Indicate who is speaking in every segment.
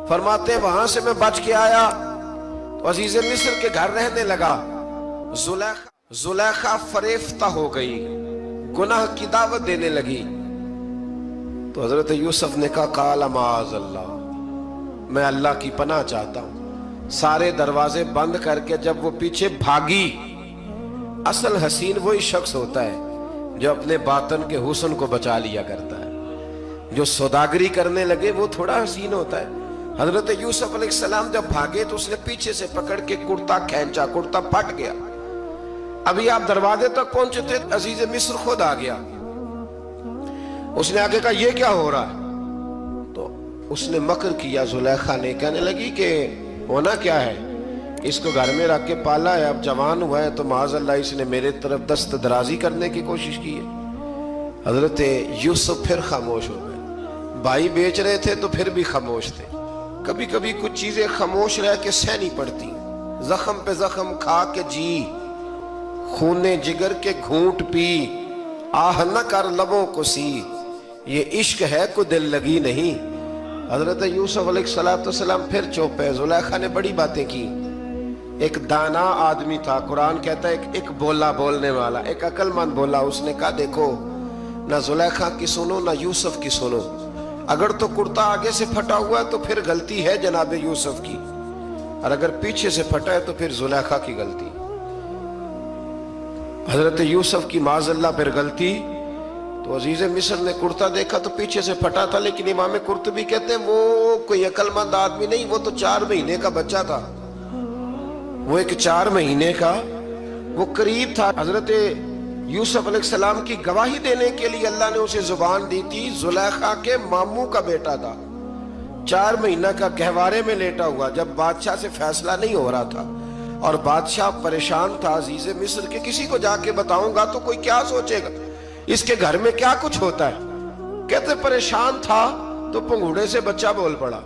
Speaker 1: فرماتے وہاں سے میں بچ کے آیا تو عزیز مصر کے گھر رہنے لگا. زلیخا فریفتہ ہو گئی, گناہ کی دعوت دینے لگی. تو حضرت یوسف نے کہا قال معاذ اللہ, میں اللہ کی پناہ چاہتا ہوں. سارے دروازے بند کر کے جب وہ پیچھے بھاگی, اصل حسین وہی شخص ہوتا ہے جو اپنے باطن کے حسن کو بچا لیا کرتا ہے. جو سوداگری کرنے لگے وہ تھوڑا حسین ہوتا ہے. حضرت یوسف علیہ السلام جب بھاگے تو اس نے پیچھے سے پکڑ کے کرتا کھینچا, کرتا پھٹ گیا. ابھی آپ دروازے تک پہنچے تھے, عزیز مصر خود آ گیا. اس نے آگے کہا یہ کیا ہو رہا ہے؟ تو اس نے مکر کیا زلیخا نے, کہنے لگی کہ ہونا کیا ہے, اس کو گھر میں رکھ کے پالا ہے, اب جوان ہوا ہے تو معاذ اللہ اس نے میرے طرف دست درازی کرنے کی کوشش کی ہے. حضرت یوسف پھر خاموش ہو گئے. بھائی بیچ رہے تھے تو پھر بھی خاموش تھے. کبھی کبھی کچھ چیزیں خاموش رہ کے سہنی پڑتی. زخم پہ زخم کھا کے جی, خون جگر کے گھونٹ پی, آہ نہ کر لبوں کو سی, یہ عشق ہے کو دل لگی نہیں. حضرت یوسف علیہ السلام پھر چپ ہے. زلیخا نے بڑی باتیں کی. ایک دانا آدمی تھا, قرآن کہتا ہے ایک بولا بولنے والا, ایک عقل مند بولا. اس نے کہا دیکھو نہ زلیخا کی سنو نہ یوسف کی سنو. اگر تو کرتا آگے سے پھٹا ہوا ہے تو پھر غلطی ہے جناب یوسف کی, اور اگر پیچھے سے پھٹا ہے تو پھر زلیخا کی غلطی. حضرت یوسف کی معاذ اللہ پھر غلطی. تو عزیز مصر نے کرتا دیکھا تو پیچھے سے پھٹا تھا, لیکن امام قرطبی کہتے ہیں وہ کوئی عقل مند آدمی نہیں, وہ تو 4 مہینے کا بچہ تھا. وہ ایک 4 مہینے کا وہ قریب تھا. حضرت یوسف علیہ السلام کی گواہی دینے کے لیے اللہ نے اسے زبان دی تھی. زلیخا کے ماموں کا بیٹا تھا, 4 مہینہ کا گہوارے میں لیٹا ہوا, جب بادشاہ سے فیصلہ نہیں ہو رہا تھا اور بادشاہ پریشان تھا عزیز مصر کے کسی کو جا کے بتاؤں گا تو کوئی کیا سوچے گا, اس کے گھر میں کیا کچھ ہوتا ہے. کہتے پریشان تھا تو پنگوڑے سے بچہ بول پڑا.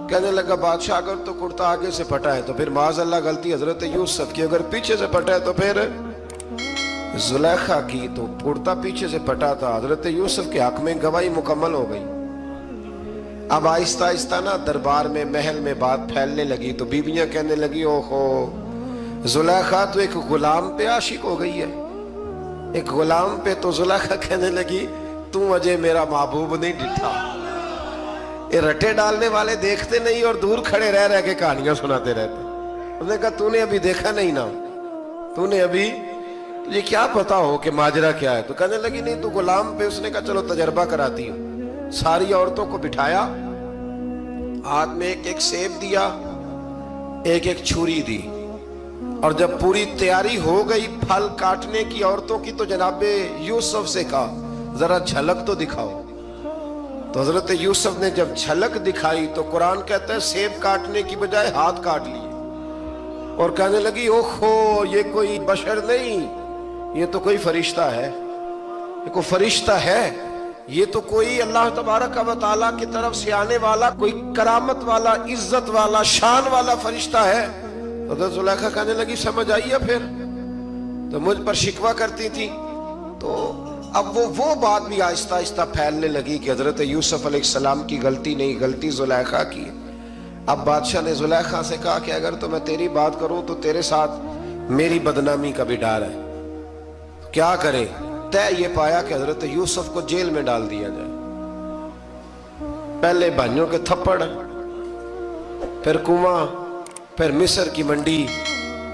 Speaker 1: کہنے لگا بادشاہ اگر تو کرتا آگے سے پھٹا ہے تو پھر معاذ اللہ غلطی حضرت یوسف کی, اگر پیچھے سے پھٹا ہے تو پھر زلیخا کی. تو کرتا پیچھے سے پھٹا تھا. حضرت یوسف کے حق میں گواہی مکمل ہو گئی. اب آہستہ آہستہ نا دربار میں محل میں بات پھیلنے لگی. تو بیویاں کہنے لگی اوہو زلیخا تو ایک غلام پہ عاشق ہو گئی ہے, ایک غلام پہ. تو زلیخا کہنے لگی تم اجے میرا محبوب نہیں ڈٹھا. یہ رٹے ڈالنے والے دیکھتے نہیں اور دور کھڑے رہ کے کہانیاں سناتے رہتے. اس نے کہا تو نے ابھی دیکھا نہیں نا, تو نے ابھی, تجھے کیا پتا ہو کہ ماجرا کیا ہے. تو کہنے لگی نہیں تو غلام پہ. اس نے کہا چلو تجربہ کراتی ہوں. ساری عورتوں کو بٹھایا, ہاتھ میں ایک ایک سیب دیا, ایک ایک چھری دی, اور جب پوری تیاری ہو گئی پھل کاٹنے کی عورتوں کی تو جناب یوسف سے کہا ذرا جھلک تو دکھاؤ. تو حضرت یوسف نے جب جھلک دکھائی تو قرآن کہتا ہے سیب کاٹنے کی بجائے ہاتھ کاٹ لیے, اور کہنے لگی اوہو یہ کوئی بشر نہیں, یہ تو کوئی فرشتہ ہے, یہ کوئی فرشتہ ہے, یہ تو کوئی اللہ تبارک و تعالیٰ کی طرف سے آنے والا کوئی کرامت والا عزت والا شان والا فرشتہ ہے. حضرت زلیخا کہنے لگی سمجھ آئی ہے پھر, تو مجھ پر شکوہ کرتی تھی. تو اب وہ بات بھی آہستہ آہستہ پھیلنے لگی کہ حضرت یوسف علیہ السلام کی غلطی نہیں, غلطی زلیخا کی. اب بادشاہ نے زلیخا سے کہا کہ اگر تو میں تیری بات کروں تو تیرے ساتھ میری بدنامی کا بھی ڈر ہے, کیا کرے. طے یہ پایا کہ حضرت یوسف کو جیل میں ڈال دیا جائے. پہلے بھائیوں کے تھپڑ, پھر کنواں, پھر مصر کی منڈی,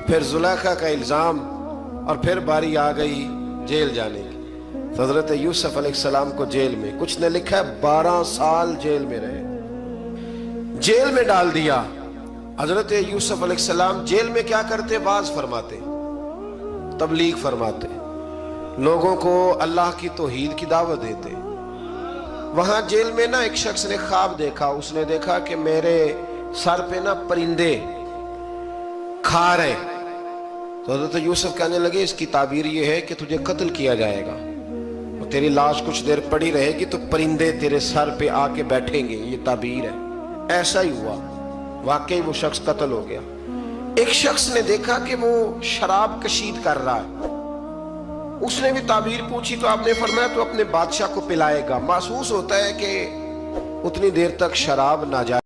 Speaker 1: پھر زلیخا کا الزام, اور پھر باری آ گئی جیل جانے کی. تو حضرت یوسف علیہ السلام کو جیل میں, کچھ نے لکھا ہے 12 سال جیل میں رہے, جیل میں ڈال دیا. حضرت یوسف علیہ السلام جیل میں کیا کرتے؟ واعظ فرماتے, تبلیغ فرماتے, لوگوں کو اللہ کی توحید کی دعوت دیتے. وہاں جیل میں نا ایک شخص نے خواب دیکھا. اس نے دیکھا کہ میرے سر پہ نا پرندے کھا رہے. تو حضرت یوسف کہنے لگے اس کی تعبیر یہ ہے کہ تجھے قتل کیا جائے گا, اور تیری لاش کچھ دیر پڑی رہے گی تو پرندے تیرے سر پہ آ کے بیٹھیں گے, یہ تعبیر ہے. ایسا ہی ہوا, واقعی وہ شخص قتل ہو گیا. ایک شخص نے دیکھا کہ وہ شراب کشید کر رہا ہے. اس نے بھی تعبیر پوچھی تو آپ نے فرمایا تو اپنے بادشاہ کو پلائے گا. محسوس ہوتا ہے کہ اتنی دیر تک شراب ناجائز